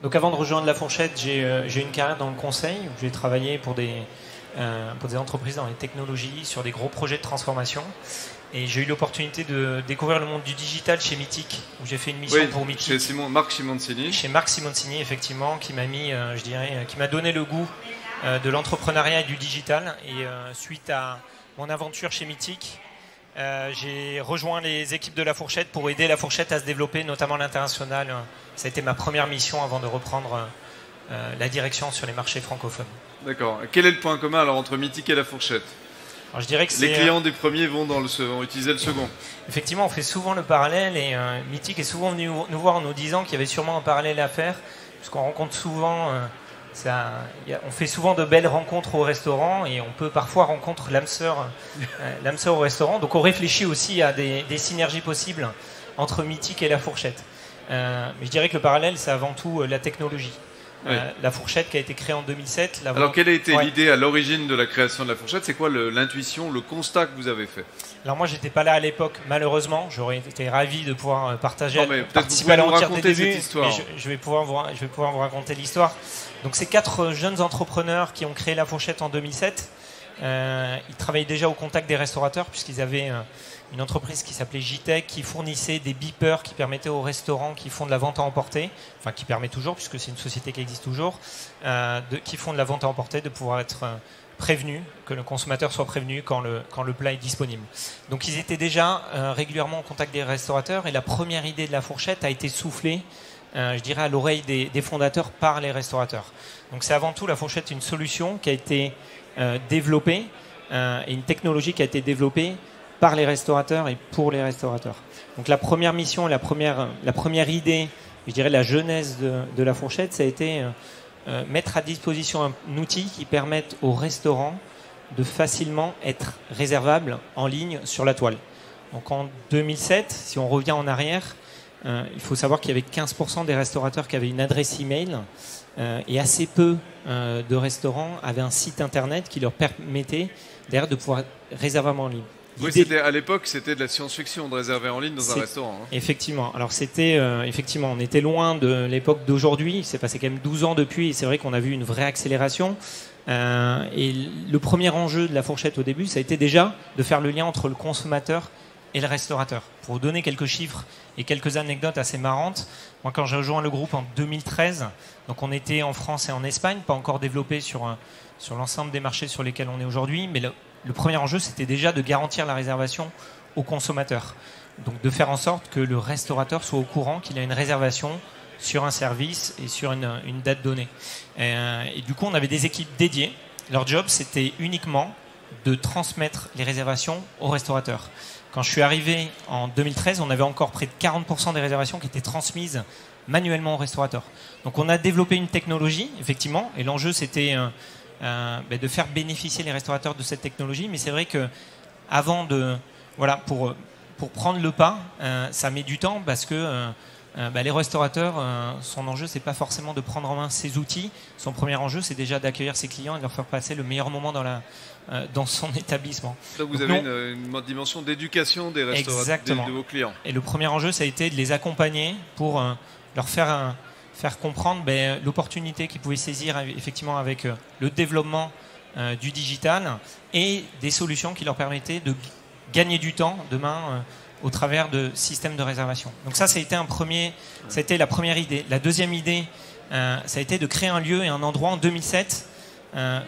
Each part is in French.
Donc avant de rejoindre La Fourchette, j'ai une carrière dans le conseil. J'ai travaillé pour des entreprises dans les technologies, sur des gros projets de transformation. Et j'ai eu l'opportunité de découvrir le monde du digital chez Mythic, où j'ai fait une mission pour Mythic. Chez Marc Simoncini. Chez Marc Simoncini, effectivement, qui m'a mis, qui m'a donné le goût de l'entrepreneuriat et du digital. Et suite à mon aventure chez Mythic, j'ai rejoint les équipes de La Fourchette pour aider La Fourchette à se développer, notamment à l'international. Ça a été ma première mission avant de reprendre la direction sur les marchés francophones. D'accord. Quel est le point commun alors entre Mythic et La Fourchette? Alors, je dirais que les clients du premier vont utiliser le second. Effectivement, on fait souvent le parallèle et Mythic est souvent venu nous voir en nous disant qu'il y avait sûrement un parallèle à faire, puisqu'on rencontre souvent, on fait souvent de belles rencontres au restaurant et on peut parfois rencontrer l'âme sœur au restaurant. Donc on réfléchit aussi à des synergies possibles entre Mythic et La Fourchette. Mais je dirais que le parallèle, c'est avant tout la technologie. Oui. La Fourchette qui a été créée en 2007. Alors quelle a été l'idée à l'origine de la création de La Fourchette? C'est quoi l'intuition, le constat que vous avez fait? Alors moi j'étais pas là à l'époque, malheureusement. J'aurais été ravi de pouvoir participer à l'entièreté des débuts. Je vais pouvoir vous raconter l'histoire. Donc ces 4 jeunes entrepreneurs qui ont créé La Fourchette en 2007, ils travaillaient déjà au contact des restaurateurs puisqu'ils avaient une entreprise qui s'appelait JTech qui fournissait des beepers qui permettaient aux restaurants qui font de la vente à emporter, enfin qui permet toujours puisque c'est une société qui existe toujours, qui font de la vente à emporter, de pouvoir être prévenus, que le consommateur soit prévenu quand le plat est disponible. Donc ils étaient déjà régulièrement au contact des restaurateurs et la première idée de La Fourchette a été soufflée, je dirais, à l'oreille des fondateurs par les restaurateurs. Donc c'est avant tout La Fourchette une solution qui a été développée et une technologie qui a été développée par les restaurateurs et pour les restaurateurs. Donc la première mission, la première idée, je dirais la genèse de La Fourchette, ça a été mettre à disposition un outil qui permette aux restaurants de facilement être réservables en ligne sur la toile. Donc en 2007, si on revient en arrière, il faut savoir qu'il y avait 15% des restaurateurs qui avaient une adresse email et assez peu de restaurants avaient un site internet qui leur permettait d'ailleurs de pouvoir réserver en ligne. Oui, à l'époque, c'était de la science-fiction de réserver en ligne dans un restaurant. Hein. Effectivement. Alors, effectivement, on était loin de l'époque d'aujourd'hui. Il s'est passé quand même 12 ans depuis et c'est vrai qu'on a vu une vraie accélération. Et le premier enjeu de La Fourchette au début, ça a été déjà de faire le lien entre le consommateur et le restaurateur. Pour vous donner quelques chiffres et quelques anecdotes assez marrantes, moi, quand j'ai rejoint le groupe en 2013, donc on était en France et en Espagne, pas encore développé sur l'ensemble des marchés sur lesquels on est aujourd'hui, mais le premier enjeu, c'était déjà de garantir la réservation au consommateur. Donc de faire en sorte que le restaurateur soit au courant qu'il a une réservation sur un service et sur une date donnée. Et du coup, on avait des équipes dédiées. Leur job, c'était uniquement de transmettre les réservations aux restaurateurs. Quand je suis arrivé en 2013, on avait encore près de 40% des réservations qui étaient transmises manuellement aux restaurateurs. Donc on a développé une technologie, effectivement, et l'enjeu, c'était de faire bénéficier les restaurateurs de cette technologie, mais c'est vrai que avant pour prendre le pas, ça met du temps parce que les restaurateurs, son enjeu c'est pas forcément de prendre en main ses outils. Son premier enjeu c'est déjà d'accueillir ses clients et de leur faire passer le meilleur moment dans son établissement. Donc vous avez une dimension d'éducation des restaurateurs, de vos clients. Et le premier enjeu ça a été de les accompagner pour leur faire comprendre l'opportunité qu'ils pouvaient saisir effectivement avec le développement du digital et des solutions qui leur permettaient de gagner du temps demain au travers de systèmes de réservation. Donc ça a été ça a été la première idée. La deuxième idée, ça a été de créer un lieu et un endroit en 2007.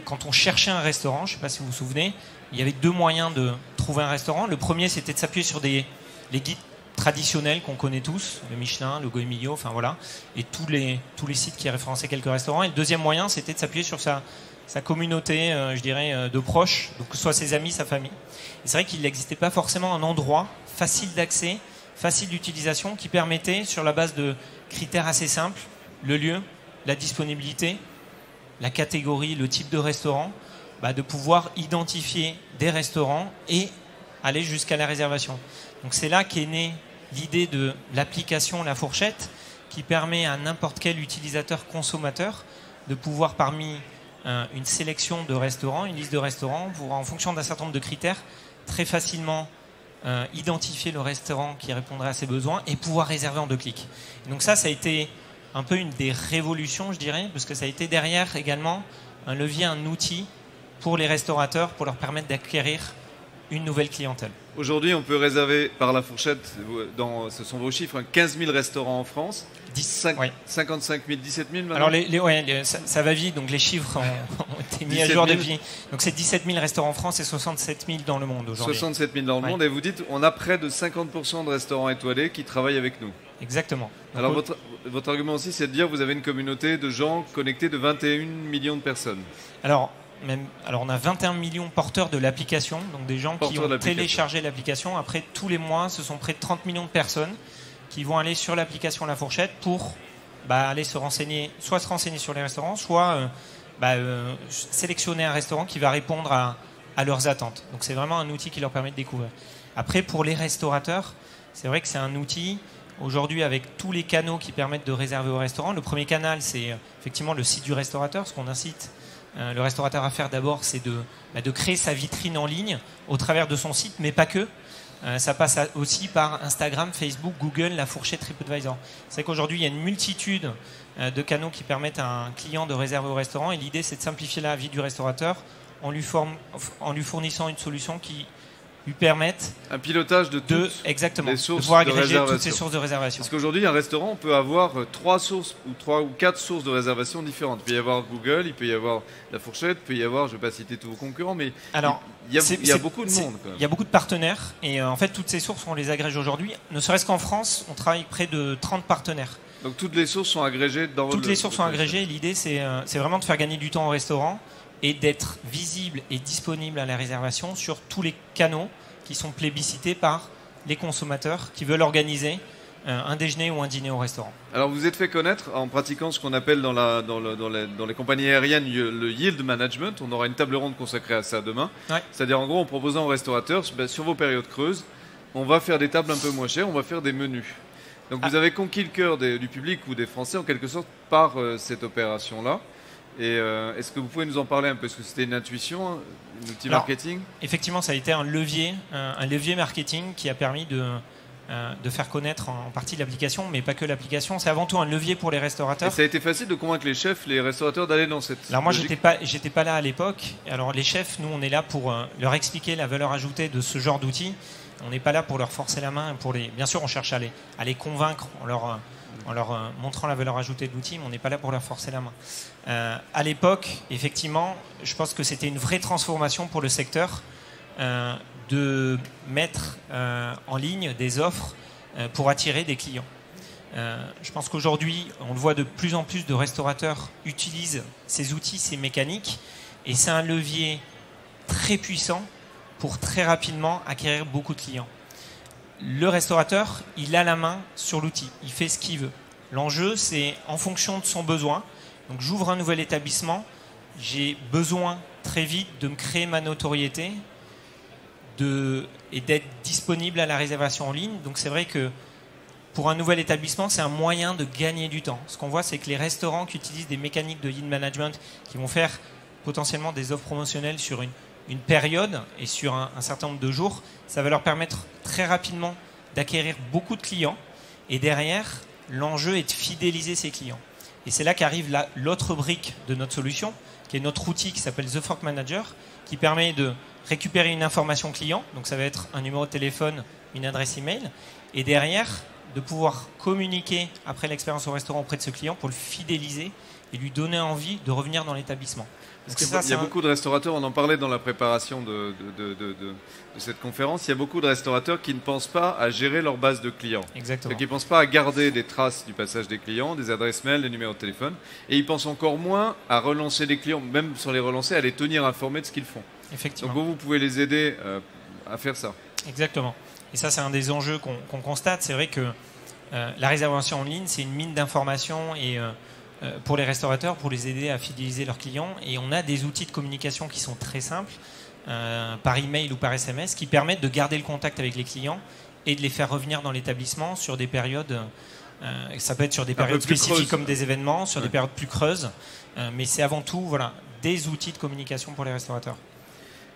Quand on cherchait un restaurant, je ne sais pas si vous vous souvenez, il y avait 2 moyens de trouver un restaurant. Le premier, c'était de s'appuyer sur les guides traditionnels qu'on connaît tous, le Michelin, le Goemio, enfin voilà, et tous les sites qui référençaient quelques restaurants. Et le deuxième moyen, c'était de s'appuyer sur sa communauté, je dirais, de proches, donc que ce soit ses amis, sa famille. Et c'est vrai qu'il n'existait pas forcément un endroit facile d'accès, facile d'utilisation, qui permettait, sur la base de critères assez simples, le lieu, la disponibilité, la catégorie, le type de restaurant, de pouvoir identifier des restaurants et aller jusqu'à la réservation. Donc c'est là qu'est née l'idée de l'application La Fourchette qui permet à n'importe quel utilisateur consommateur de pouvoir parmi une sélection de restaurants, une liste de restaurants, pour en fonction d'un certain nombre de critères très facilement identifier le restaurant qui répondrait à ses besoins et pouvoir réserver en 2 clics. Et donc ça a été un peu une des révolutions, je dirais, parce que ça a été derrière également un levier, un outil pour les restaurateurs, pour leur permettre d'acquérir une nouvelle clientèle. Aujourd'hui, on peut réserver par la fourchette, ce sont vos chiffres, 15 000 restaurants en France, 55 000, 17 000 maintenant. Alors ça va vite, donc les chiffres ont été mis à jour depuis. Donc c'est 17 000 restaurants en France et 67 000 dans le monde aujourd'hui. 67 000 dans le monde, et vous dites on a près de 50% de restaurants étoilés qui travaillent avec nous. Exactement. Donc, alors votre argument aussi, c'est de dire que vous avez une communauté de gens connectés de 21 millions de personnes. Alors on a 21 millions de porteurs de l'application, donc des gens qui ont téléchargé l'application. Après, tous les mois, ce sont près de 30 millions de personnes qui vont aller sur l'application La Fourchette pour aller se renseigner sur les restaurants, soit sélectionner un restaurant qui va répondre à leurs attentes. Donc c'est vraiment un outil qui leur permet de découvrir. Après, pour les restaurateurs, c'est vrai que c'est un outil, aujourd'hui, avec tous les canaux qui permettent de réserver au restaurant. Le premier canal, c'est effectivement le site du restaurateur. Ce qu'on incite le restaurateur à faire d'abord, c'est de créer sa vitrine en ligne au travers de son site, mais pas que. Ça passe aussi par Instagram, Facebook, Google, La Fourchette, TripAdvisor. C'est vrai qu'aujourd'hui, il y a une multitude de canaux qui permettent à un client de réserver au restaurant, et l'idée, c'est de simplifier la vie du restaurateur en lui fournissant une solution qui lui permette un pilotage de toutes les sources de pouvoir agréger de toutes ces sources de réservation. Parce qu'aujourd'hui, un restaurant, on peut avoir 3 ou 4 sources de réservation différentes. Il peut y avoir Google, il peut y avoir La Fourchette, il peut y avoir, je ne vais pas citer tous vos concurrents, mais alors, il y a beaucoup de monde. Quand même. Il y a beaucoup de partenaires, et en fait, toutes ces sources, on les agrège aujourd'hui. Ne serait-ce qu'en France, on travaille près de 30 partenaires. Donc toutes les sources sont agrégées dans Toutes les sources sont agrégées. L'idée, c'est vraiment de faire gagner du temps au restaurant et d'être visible et disponible à la réservation sur tous les canaux qui sont plébiscités par les consommateurs qui veulent organiser un déjeuner ou un dîner au restaurant. Alors vous êtes fait connaître en pratiquant ce qu'on appelle dans les compagnies aériennes le yield management. On aura une table ronde consacrée à ça demain. Ouais. C'est-à-dire en gros en proposant aux restaurateurs, sur vos périodes creuses, on va faire des tables un peu moins chères, on va faire des menus. Donc vous avez conquis le cœur du public ou des Français en quelque sorte par cette opération-là. Et est-ce que vous pouvez nous en parler un peu? Est-ce que c'était une intuition, un outil marketing? Effectivement, ça a été un levier marketing qui a permis de faire connaître en partie l'application, mais pas que l'application. C'est avant tout un levier pour les restaurateurs. Et ça a été facile de convaincre les chefs, les restaurateurs d'aller dans cette Alors moi, logique. j'étais pas là à l'époque. Alors les chefs, nous, on est là pour leur expliquer la valeur ajoutée de ce genre d'outils. On n'est pas là pour leur forcer la main. Bien sûr, on cherche à les convaincre en leur montrant la valeur ajoutée de l'outil, mais on n'est pas là pour leur forcer la main. À l'époque, effectivement, je pense que c'était une vraie transformation pour le secteur de mettre en ligne des offres pour attirer des clients. Je pense qu'aujourd'hui, on le voit, de plus en plus de restaurateurs utilisent ces outils, ces mécaniques, et c'est un levier très puissant pour très rapidement acquérir beaucoup de clients. Le restaurateur, il a la main sur l'outil, il fait ce qu'il veut. L'enjeu, c'est en fonction de son besoin. Donc j'ouvre un nouvel établissement, j'ai besoin très vite de me créer ma notoriété et d'être disponible à la réservation en ligne. Donc c'est vrai que pour un nouvel établissement, c'est un moyen de gagner du temps. Ce qu'on voit, c'est que les restaurants qui utilisent des mécaniques de yield management, qui vont faire potentiellement des offres promotionnelles sur une période et sur un certain nombre de jours, ça va leur permettre très rapidement d'acquérir beaucoup de clients. Et derrière, l'enjeu est de fidéliser ces clients. Et c'est là qu'arrive l'autre brique de notre solution, qui est notre outil qui s'appelle The Fork Manager, qui permet de récupérer une information client. Donc ça va être un numéro de téléphone, une adresse email. Et derrière, de pouvoir communiquer après l'expérience au restaurant auprès de ce client pour le fidéliser et lui donner envie de revenir dans l'établissement. Il y a beaucoup de restaurateurs, on en parlait dans la préparation de cette conférence, il y a beaucoup de restaurateurs qui ne pensent pas à gérer leur base de clients. Exactement. Qui ne pensent pas à garder des traces du passage des clients, des adresses mail, des numéros de téléphone. Et ils pensent encore moins à relancer les clients, même sans les relancer, à les tenir informés de ce qu'ils font. Effectivement. Donc vous pouvez les aider à faire ça. Exactement. Et ça, c'est un des enjeux qu'on constate. C'est vrai que la réservation en ligne, c'est une mine d'informations et pour les restaurateurs, pour les aider à fidéliser leurs clients. Et on a des outils de communication qui sont très simples, par email ou par SMS, qui permettent de garder le contact avec les clients et de les faire revenir dans l'établissement sur des périodes, ça peut être sur des périodes spécifiques creuses, comme des événements, sur des périodes plus creuses, mais c'est avant tout des outils de communication pour les restaurateurs.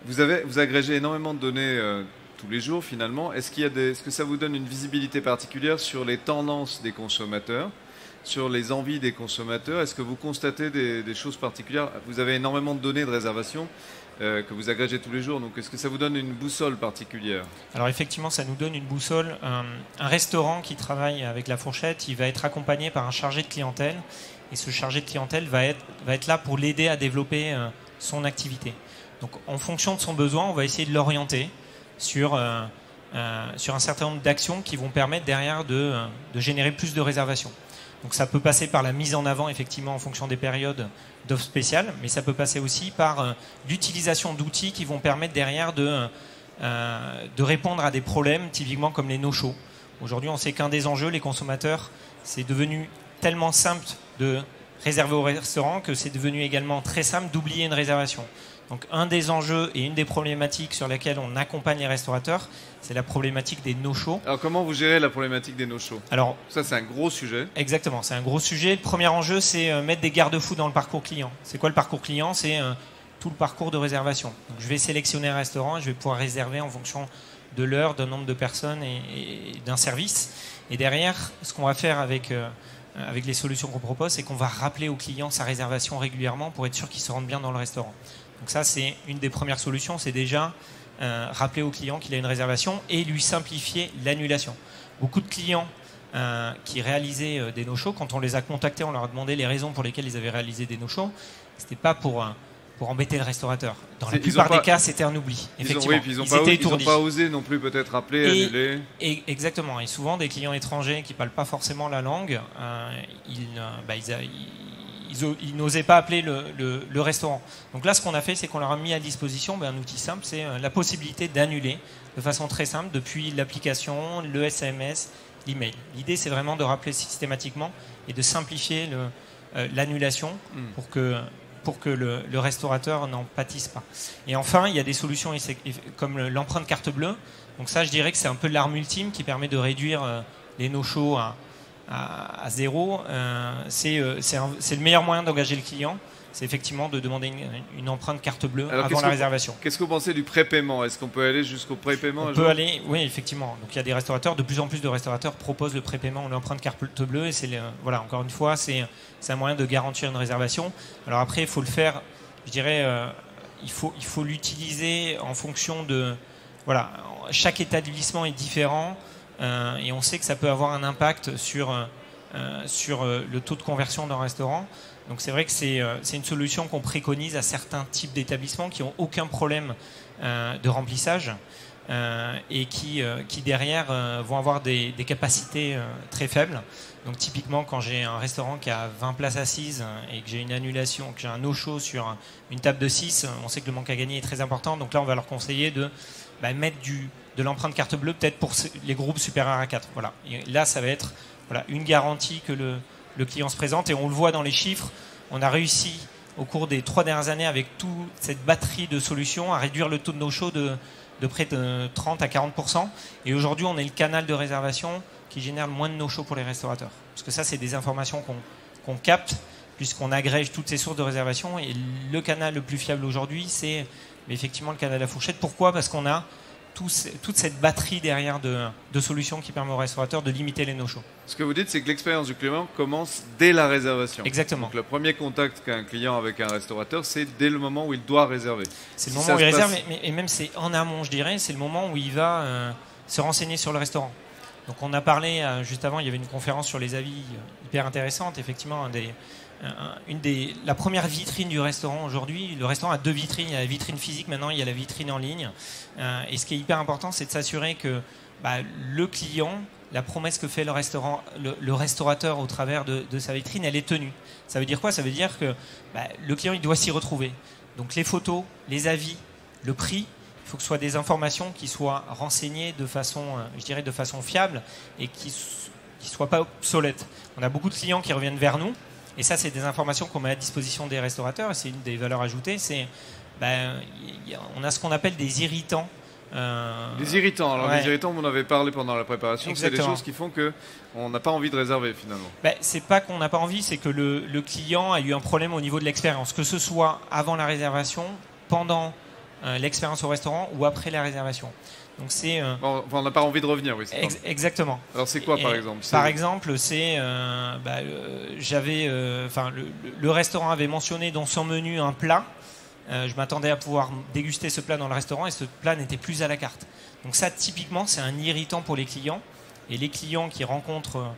Vous agrégez énormément de données tous les jours finalement. Est-ce que ça vous donne une visibilité particulière sur les tendances des consommateurs? sur les envies des consommateurs. Est-ce que vous constatez des choses particulières? Vous avez énormément de données de réservation que vous agrégez tous les jours. Donc, est-ce que ça vous donne une boussole particulière? Alors, effectivement, ça nous donne une boussole. Un restaurant qui travaille avec la fourchette, il va être accompagné par un chargé de clientèle. Et ce chargé de clientèle va être là pour l'aider à développer son activité. Donc, en fonction de son besoin, on va essayer de l'orienter sur un certain nombre d'actions qui vont permettre derrière de générer plus de réservations. Donc ça peut passer par la mise en avant, effectivement, en fonction des périodes d'offres spéciales, mais ça peut passer aussi par l'utilisation d'outils qui vont permettre derrière de répondre à des problèmes, typiquement comme les no-shows. Aujourd'hui, on sait qu'un des enjeux, les consommateurs, c'est devenu tellement simple de réserver au restaurant que c'est devenu également très simple d'oublier une réservation. Donc un des enjeux et une des problématiques sur lesquelles on accompagne les restaurateurs, c'est la problématique des no-shows. Alors comment vous gérez la problématique des no-shows? Alors ça c'est un gros sujet. Exactement, c'est un gros sujet. Le premier enjeu c'est mettre des garde-fous dans le parcours client. C'est quoi le parcours client? C'est tout le parcours de réservation. Donc, je vais sélectionner un restaurant et je vais pouvoir réserver en fonction de l'heure, d'un nombre de personnes et d'un service. Et derrière, ce qu'on va faire avec les solutions qu'on propose, c'est qu'on va rappeler au client sa réservation régulièrement pour être sûr qu'il se rende bien dans le restaurant. Donc ça, c'est une des premières solutions, c'est déjà rappeler au client qu'il a une réservation et lui simplifier l'annulation. Beaucoup de clients qui réalisaient des no-shows, quand on les a contactés, on leur a demandé les raisons pour lesquelles ils avaient réalisé des no-shows. C'était pas pour embêter le restaurateur. Dans la plupart des cas, c'était un oubli. Effectivement, ils n'ont pas osé non plus peut-être appeler, annuler. Exactement. Et souvent, des clients étrangers qui ne parlent pas forcément la langue, ils n'osaient pas appeler le restaurant. Donc là, ce qu'on a fait, c'est qu'on leur a mis à disposition un outil simple, c'est la possibilité d'annuler de façon très simple depuis l'application, le SMS, l'email. L'idée, c'est vraiment de rappeler systématiquement et de simplifier l'annulation pour que le restaurateur n'en pâtisse pas. Et enfin, il y a des solutions comme l'empreinte carte bleue. Donc ça, je dirais que c'est un peu l'arme ultime qui permet de réduire les no-shows à zéro. C'est le meilleur moyen d'engager le client. C'est effectivement de demander une empreinte carte bleue avant la réservation. Qu'est-ce que vous pensez du prépaiement? Est-ce qu'on peut aller jusqu'au prépaiement? On peut aller, oui, effectivement. Donc il y a des restaurateurs, de plus en plus de restaurateurs proposent le prépaiement ou l'empreinte carte bleue. Et voilà, encore une fois, c'est un moyen de garantir une réservation. Alors après, il faut le faire, je dirais, il faut l'utiliser en fonction de... Voilà, chaque établissement est différent et on sait que ça peut avoir un impact sur le taux de conversion d'un restaurant. Donc c'est vrai que c'est une solution qu'on préconise à certains types d'établissements qui n'ont aucun problème de remplissage et qui derrière vont avoir des capacités très faibles. Donc typiquement quand j'ai un restaurant qui a 20 places assises et que j'ai une annulation, que j'ai un no-show sur une table de 6, on sait que le manque à gagner est très important. Donc là on va leur conseiller de mettre de l'empreinte carte bleue peut-être pour les groupes supérieurs à 4. Voilà. Et là ça va être une garantie que le client se présente et on le voit dans les chiffres. On a réussi au cours des 3 dernières années avec toute cette batterie de solutions à réduire le taux de no-show de près de 30 à 40%. Et aujourd'hui, on est le canal de réservation qui génère le moins de no-show pour les restaurateurs. Parce que ça, c'est des informations qu'on capte puisqu'on agrège toutes ces sources de réservation. Et le canal le plus fiable aujourd'hui, c'est effectivement le canal de la fourchette. Pourquoi? Parce qu'on a toute cette batterie derrière de solutions qui permet aux restaurateurs de limiter les no-shows. Ce que vous dites, c'est que l'expérience du client commence dès la réservation. Exactement. Donc le premier contact qu'a un client avec un restaurateur, c'est dès le moment où il doit réserver. C'est le moment où il réserve, et même c'est en amont, je dirais, c'est le moment où il va se renseigner sur le restaurant. Donc on a parlé, juste avant, il y avait une conférence sur les avis hyper intéressante, effectivement, la première vitrine du restaurant aujourd'hui. Le restaurant a 2 vitrines, il y a la vitrine physique, maintenant il y a la vitrine en ligne. Et ce qui est hyper important, c'est de s'assurer que le client, la promesse que fait le restaurateur au travers de sa vitrine, elle est tenue. Ça veut dire quoi? Ça veut dire que le client il doit s'y retrouver. Donc les photos, les avis, le prix, il faut que ce soit des informations qui soient renseignées de façon, je dirais, de façon fiable et qui ne soient pas obsolètes. On a beaucoup de clients qui reviennent vers nous. Et ça, c'est des informations qu'on met à disposition des restaurateurs. C'est une des valeurs ajoutées. On a ce qu'on appelle des irritants. Des irritants. Alors, les irritants, vous en avez parlé pendant la préparation. C'est des choses qui font qu'on n'a pas envie de réserver, finalement. C'est pas qu'on n'a pas envie, c'est que le client a eu un problème au niveau de l'expérience. Que ce soit avant la réservation, pendant l'expérience au restaurant ou après la réservation. Donc c'est on n'a pas envie de revenir, oui. Exactement. Alors c'est quoi par exemple? Par exemple, c'est le restaurant avait mentionné dans son menu un plat. Je m'attendais à pouvoir déguster ce plat dans le restaurant et ce plat n'était plus à la carte. Donc ça, typiquement, c'est un irritant pour les clients. Et les clients qui rencontrent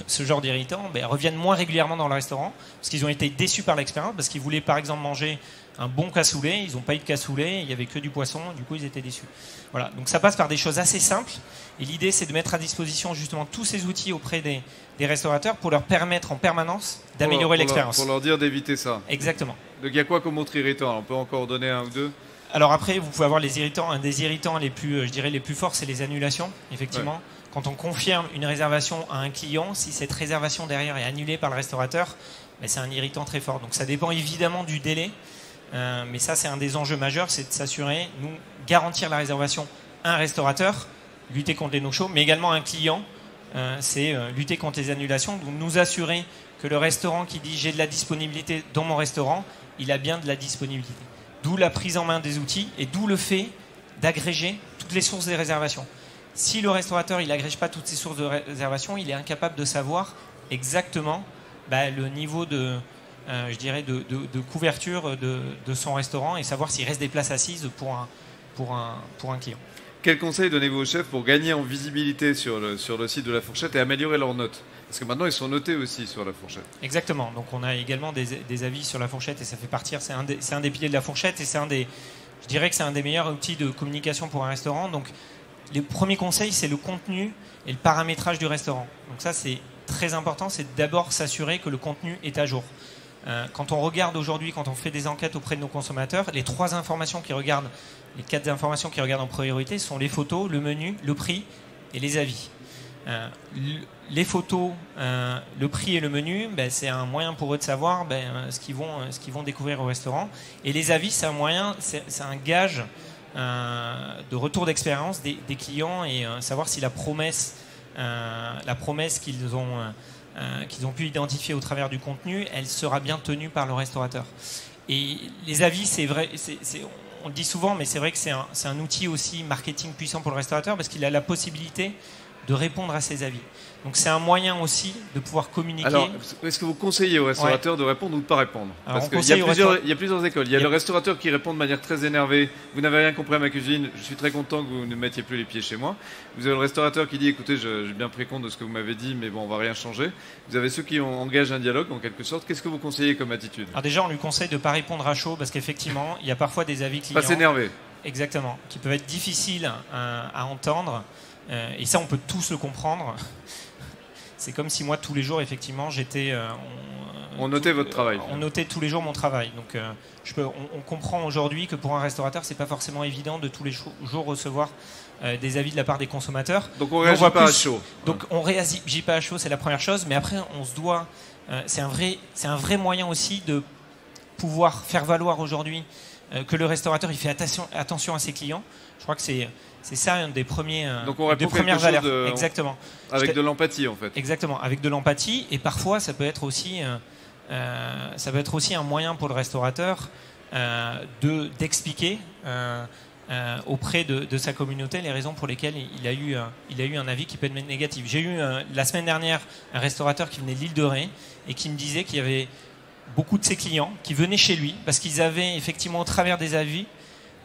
ce genre d'irritant reviennent moins régulièrement dans le restaurant parce qu'ils ont été déçus par l'expérience, parce qu'ils voulaient par exemple manger un bon cassoulet, ils n'ont pas eu de cassoulet, il n'y avait que du poisson, du coup ils étaient déçus. Voilà, donc ça passe par des choses assez simples et l'idée c'est de mettre à disposition justement tous ces outils auprès des restaurateurs pour leur permettre en permanence d'améliorer l'expérience. Pour leur dire d'éviter ça. Exactement. Donc il y a quoi comme autre irritant? Alors, on peut encore donner un ou deux? Alors après, vous pouvez avoir les irritants. Un des irritants les plus, je dirais, les plus forts, c'est les annulations, effectivement. Ouais. Quand on confirme une réservation à un client, si cette réservation derrière est annulée par le restaurateur, c'est un irritant très fort. Donc ça dépend évidemment du délai, mais ça c'est un des enjeux majeurs, c'est de s'assurer, nous, garantir la réservation à un restaurateur, lutter contre les no-shows, mais également à un client, c'est lutter contre les annulations, donc nous assurer que le restaurant qui dit j'ai de la disponibilité dans mon restaurant, il a bien de la disponibilité. D'où la prise en main des outils et d'où le fait d'agréger toutes les sources des réservations. Si le restaurateur il n'agrège pas toutes ces sources de réservation, il est incapable de savoir exactement le niveau de couverture de son restaurant et savoir s'il reste des places assises pour un client. Quel conseil donnez-vous aux chefs pour gagner en visibilité sur le site de La Fourchette et améliorer leurs notes? Parce que maintenant, ils sont notés aussi sur La Fourchette. Exactement. Donc, on a également des avis sur La Fourchette et ça fait partir. C'est un des piliers de La Fourchette et je dirais que c'est un des meilleurs outils de communication pour un restaurant. Donc, les premiers conseils, c'est le contenu et le paramétrage du restaurant. Donc, ça, c'est très important. C'est d'abord s'assurer que le contenu est à jour. Quand on regarde aujourd'hui, quand on fait des enquêtes auprès de nos consommateurs, les 4 informations qui regardent en priorité sont les photos, le menu, le prix et les avis. Les photos, le prix et le menu, c'est un moyen pour eux de savoir ce qu'ils vont découvrir au restaurant. Et les avis, c'est un gage de retour d'expérience des clients et savoir si la promesse qu'ils ont pu identifier au travers du contenu, elle sera bien tenue par le restaurateur. Et les avis, c'est vrai, on le dit souvent, mais c'est vrai que c'est un outil aussi marketing puissant pour le restaurateur parce qu'il a la possibilité de répondre à ses avis. Donc c'est un moyen aussi de pouvoir communiquer. Alors, est-ce que vous conseillez au restaurateur de répondre ou de ne pas répondre? Parce qu'il y a plusieurs écoles. Il y a le restaurateur qui répond de manière très énervée. Vous n'avez rien compris à ma cuisine, je suis très content que vous ne mettiez plus les pieds chez moi. Vous avez le restaurateur qui dit, écoutez, j'ai bien pris compte de ce que vous m'avez dit, mais bon, on ne va rien changer. Vous avez ceux qui engagent un dialogue en quelque sorte. Qu'est-ce que vous conseillez comme attitude? Alors déjà, on lui conseille de ne pas répondre à chaud parce qu'effectivement, il y a parfois des avis clients. Pas s'énerver. Exactement, qui peuvent être difficiles à entendre. Et ça, on peut tous le comprendre. C'est comme si moi, tous les jours, effectivement, on notait votre travail. On notait tous les jours mon travail. Donc, on comprend aujourd'hui que pour un restaurateur, c'est pas forcément évident de tous les jours recevoir des avis de la part des consommateurs. Donc, on réagit pas à chaud. Donc, on réagit pas à chaud, c'est la première chose. Mais après, on se doit. C'est un vrai moyen aussi de pouvoir faire valoir aujourd'hui que le restaurateur il fait attention à ses clients. Je crois que c'est ça un des premiers donc on des premières valeurs. Exactement. Avec de l'empathie en fait. Exactement, avec de l'empathie et parfois ça peut être aussi un moyen pour le restaurateur d'expliquer auprès de sa communauté les raisons pour lesquelles il a eu un avis qui peut être négatif. J'ai eu la semaine dernière un restaurateur qui venait de l'île de Ré et qui me disait qu'il y avait beaucoup de ses clients qui venaient chez lui parce qu'ils avaient effectivement au travers des avis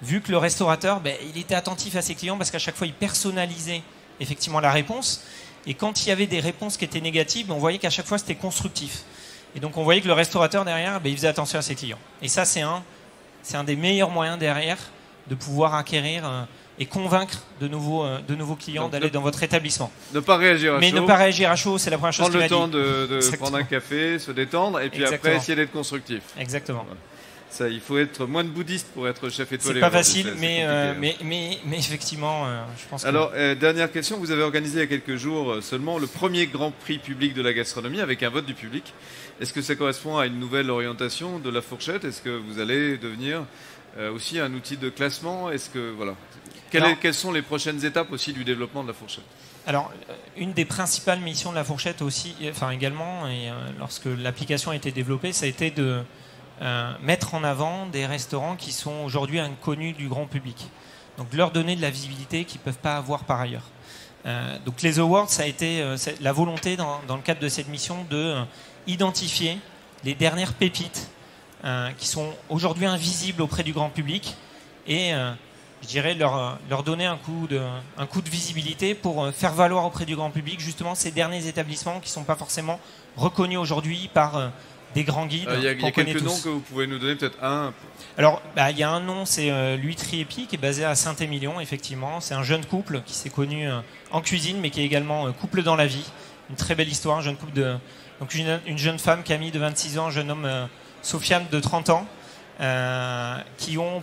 vu que le restaurateur, il était attentif à ses clients parce qu'à chaque fois, il personnalisait effectivement la réponse. Et quand il y avait des réponses qui étaient négatives, on voyait qu'à chaque fois, c'était constructif. Et donc, on voyait que le restaurateur, derrière, il faisait attention à ses clients. Et ça, c'est un des meilleurs moyens derrière de pouvoir acquérir et convaincre de nouveaux clients d'aller dans votre établissement. Ne pas réagir à chaud. Mais ne pas réagir à chaud, c'est la première chose qu'il m'a dit. Prendre le temps de prendre un café, se détendre, et puis après, essayer d'être constructif. Exactement. Voilà. Ça, il faut être moine bouddhiste pour être chef étoilé. C'est pas facile, mais effectivement, je pense que... Alors, dernière question. Vous avez organisé il y a quelques jours seulement le premier grand prix public de la gastronomie avec un vote du public. Est-ce que ça correspond à une nouvelle orientation de La Fourchette? Est-ce que vous allez devenir aussi un outil de classement? Est-ce que, voilà. Quelles sont les prochaines étapes aussi du développement de La Fourchette? Alors, une des principales missions de La Fourchette aussi, également, et lorsque l'application a été développée, ça a été de mettre en avant des restaurants qui sont aujourd'hui inconnus du grand public. donc leur donner de la visibilité qu'ils ne peuvent pas avoir par ailleurs. Donc les awards, ça a été la volonté dans le cadre de cette mission de identifier les dernières pépites qui sont aujourd'hui invisibles auprès du grand public et je dirais leur donner un coup de visibilité pour faire valoir auprès du grand public justement ces derniers établissements qui ne sont pas forcément reconnus aujourd'hui par des grands guides. Il y a quelques noms que vous pouvez nous donner, peut-être un. Alors, il y a un nom, c'est Louis Triepi, qui est basé à Saint-Émilion, effectivement. C'est un jeune couple qui s'est connu en cuisine, mais qui est également couple dans la vie. Une très belle histoire, un jeune couple donc une jeune femme, Camille, de 26 ans, un jeune homme, Sofiane, de 30 ans, qui ont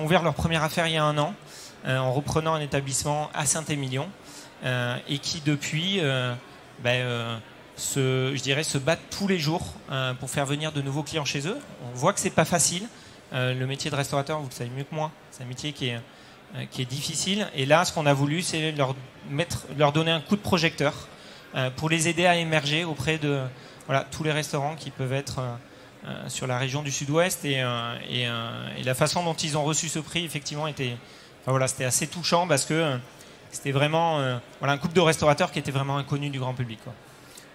ouvert leur première affaire il y a un an, en reprenant un établissement à Saint-Émilion, et qui, depuis... se battent tous les jours pour faire venir de nouveaux clients chez eux. On voit que c'est pas facile. Le métier de restaurateur, vous le savez mieux que moi, c'est un métier qui est difficile. Et là, ce qu'on a voulu, c'est leur donner un coup de projecteur pour les aider à émerger auprès de tous les restaurants qui peuvent être sur la région du Sud-Ouest. Et la façon dont ils ont reçu ce prix, effectivement, c'était assez touchant parce que c'était vraiment un couple de restaurateurs qui était vraiment inconnu du grand public, quoi.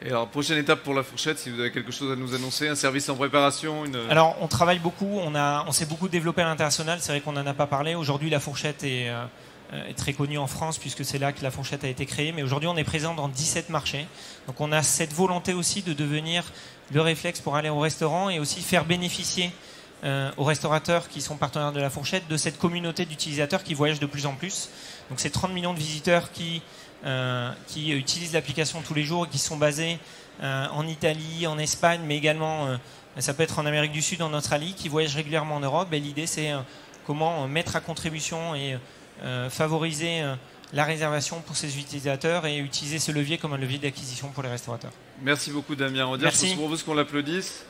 Et alors, prochaine étape pour la fourchette, si vous avez quelque chose à nous annoncer, un service en préparation Alors, on travaille beaucoup, on s'est beaucoup développé à l'international, c'est vrai qu'on n'en a pas parlé. Aujourd'hui, la fourchette est très connue en France, puisque c'est là que la fourchette a été créée. Mais aujourd'hui, on est présent dans 17 marchés. Donc, on a cette volonté aussi de devenir le réflexe pour aller au restaurant et aussi faire bénéficier aux restaurateurs qui sont partenaires de la fourchette de cette communauté d'utilisateurs qui voyagent de plus en plus. Donc, c'est 30 millions de visiteurs qui utilisent l'application tous les jours et qui sont basés en Italie, en Espagne, mais également, ça peut être en Amérique du Sud, en Australie, qui voyagent régulièrement en Europe. Et l'idée, c'est comment mettre à contribution et favoriser la réservation pour ces utilisateurs et utiliser ce levier comme un levier d'acquisition pour les restaurateurs. Merci beaucoup, Damien Rodière. Merci. Je propose qu'on l'applaudisse.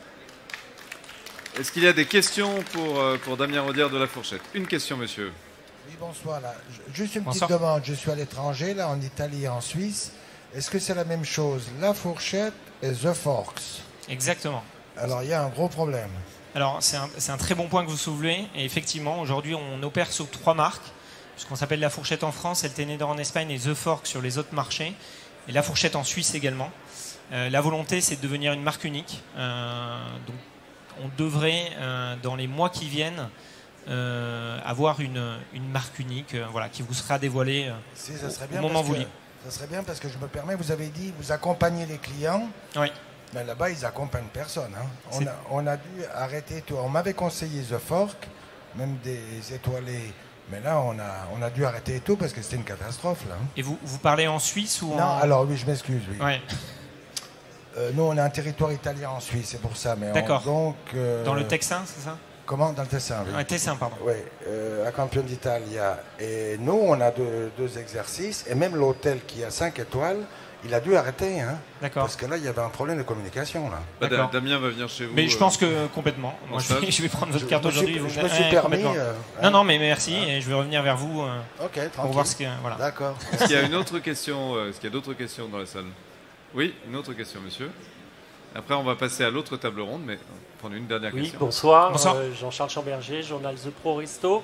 Est-ce qu'il y a des questions pour Damien Rodière de la Fourchette? Une question, monsieur. Oui, bonsoir. Là. Juste une petite demande. Je suis à l'étranger, là, en Italie et en Suisse. Est-ce que c'est la même chose, la fourchette et The Forks? Exactement. Alors, il y a un gros problème. Alors, c'est un très bon point que vous soulevez. Et effectivement, aujourd'hui, on opère sur 3 marques, puisqu'on s'appelle la fourchette en France, elle Tenedor en Espagne et The Forks sur les autres marchés. Et la fourchette en Suisse également. La volonté, c'est de devenir une marque unique. Donc, on devrait, dans les mois qui viennent, avoir une marque unique qui vous sera dévoilée au moment voulu. Ça serait bien parce que je me permets, vous avez dit vous accompagnez les clients. Oui. Mais là-bas, ils accompagnent personne. Hein. On a dû arrêter tout. On m'avait conseillé The Fork, même des étoilés. Mais là, on a dû arrêter tout parce que c'était une catastrophe. Là, hein. Et vous parlez en Suisse ou Non, alors oui, je m'excuse. Oui. Ouais. Nous, on a un territoire italien en Suisse, c'est pour ça. D'accord. Donc, dans le Texan, c'est ça? Comment? Dans le Tessin, oui. Tessin, pardon. Oui, à Campione d'Italia. Et nous, on a deux exercices. Et même l'hôtel qui a 5 étoiles, il a dû arrêter. Hein, d'accord. Parce que là, il y avait un problème de communication. Là. Damien va venir chez vous. Mais je pense que complètement. Moi, je vais prendre votre carte aujourd'hui. Je me suis permis. Non, mais merci. Et je vais revenir vers vous pour voir ce que... Voilà. D'accord. Est-ce qu'il y a une autre question? Est-ce qu'il y a d'autres questions dans la salle? Oui, une autre question, monsieur. Après, on va passer à l'autre table ronde, mais prendre une dernière question. Oui, bonsoir. Jean-Charles Chamberger, journal The Pro Resto.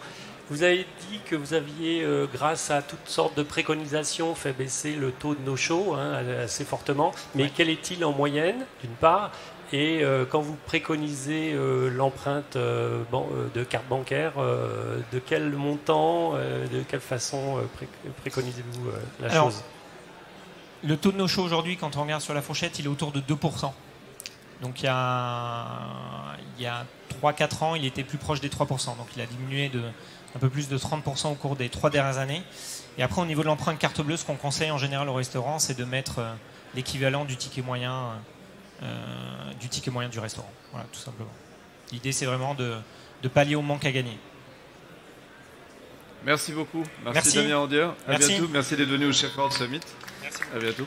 Vous avez dit que vous aviez, grâce à toutes sortes de préconisations, fait baisser le taux de no-show assez fortement. Mais ouais. Quel est-il en moyenne, d'une part? Et quand vous préconisez l'empreinte de carte bancaire, de quel montant, de quelle façon préconisez-vous la chose? Le taux de no-show aujourd'hui, quand on regarde sur la fourchette, il est autour de 2%. Donc il y a 3-4 ans, il était plus proche des 3%. Donc il a diminué de un peu plus de 30% au cours des 3 dernières années. Et après, au niveau de l'empreinte carte bleue, ce qu'on conseille en général au restaurant, c'est de mettre l'équivalent du ticket moyen du restaurant. Voilà, tout simplement. L'idée, c'est vraiment de pallier au manque à gagner. Merci beaucoup. Merci. Damien Rodière. À bientôt. Merci d'être venu au Chef World Summit. Merci. À bientôt.